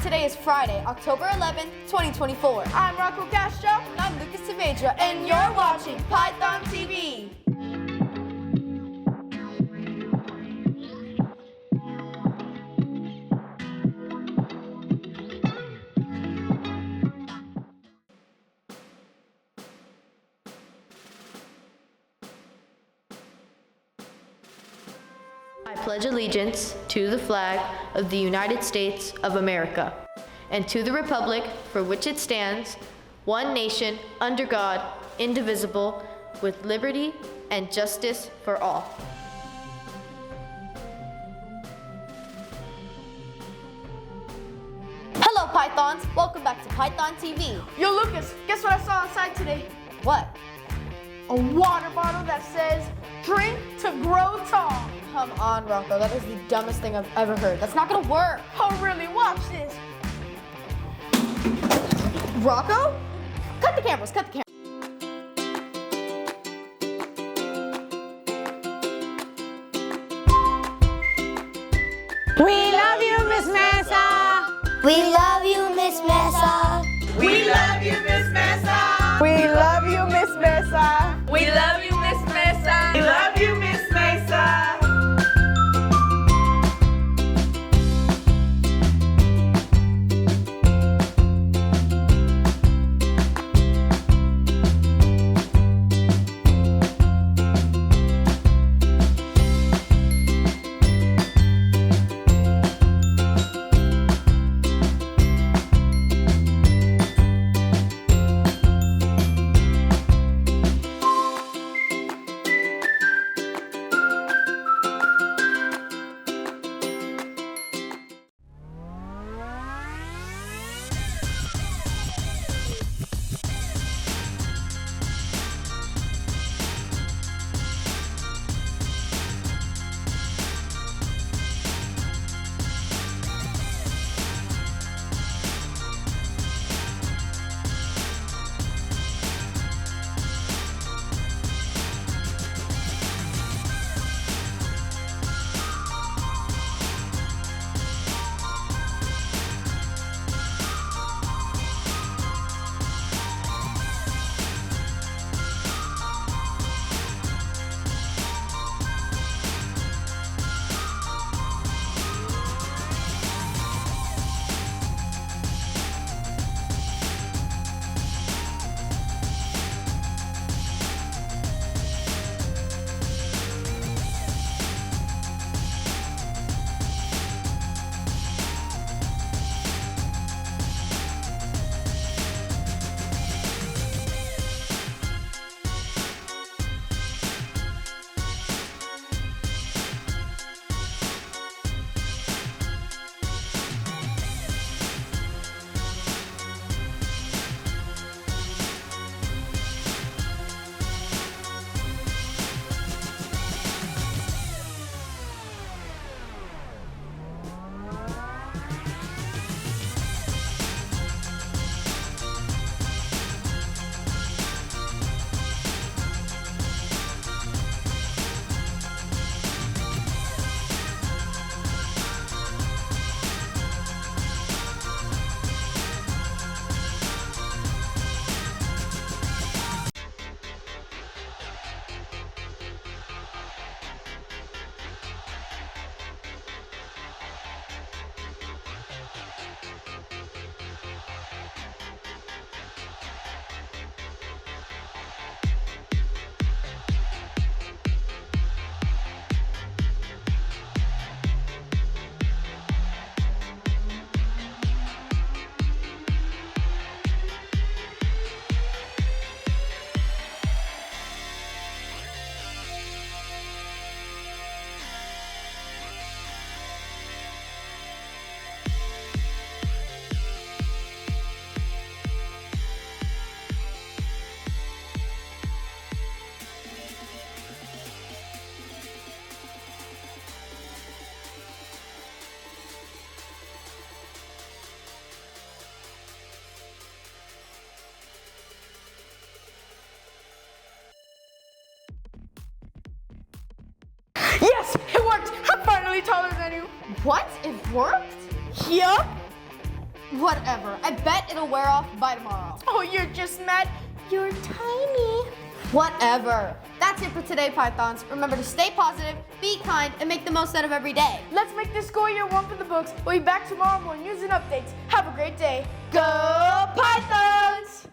Today is Friday, October 11th, 2024. I'm Rocco Castro. And I'm Lucas Saavedra, and you're watching Python TV. I pledge allegiance to the flag of the United States of America and to the republic for which it stands, one nation, under God, indivisible, with liberty and justice for all. Hello, Pythons. Welcome back to Python TV. Yo, Lucas, guess what I saw outside today? What? A water bottle that says, "Drink to grow tall." Come on, Rocco. That is the dumbest thing I've ever heard. That's not gonna work. Oh, really? Watch this. Rocco? Cut the cameras, cut the cameras. We love you, Miss Mesa. We love you, Miss Mesa. We love you, Miss Mesa. We love you, Miss Mesa. We love you, Miss Mesa. We love you, Miss Mesa. Yes, it worked. I'm finally taller than you. What? It worked? Yup. Whatever. I bet it'll wear off by tomorrow. Oh, you're just mad. You're tiny. Whatever. That's it for today, Pythons. Remember to stay positive, be kind, and make the most out of every day. Let's make this school year one for the books. We'll be back tomorrow with more news and updates. Have a great day. Go Pythons!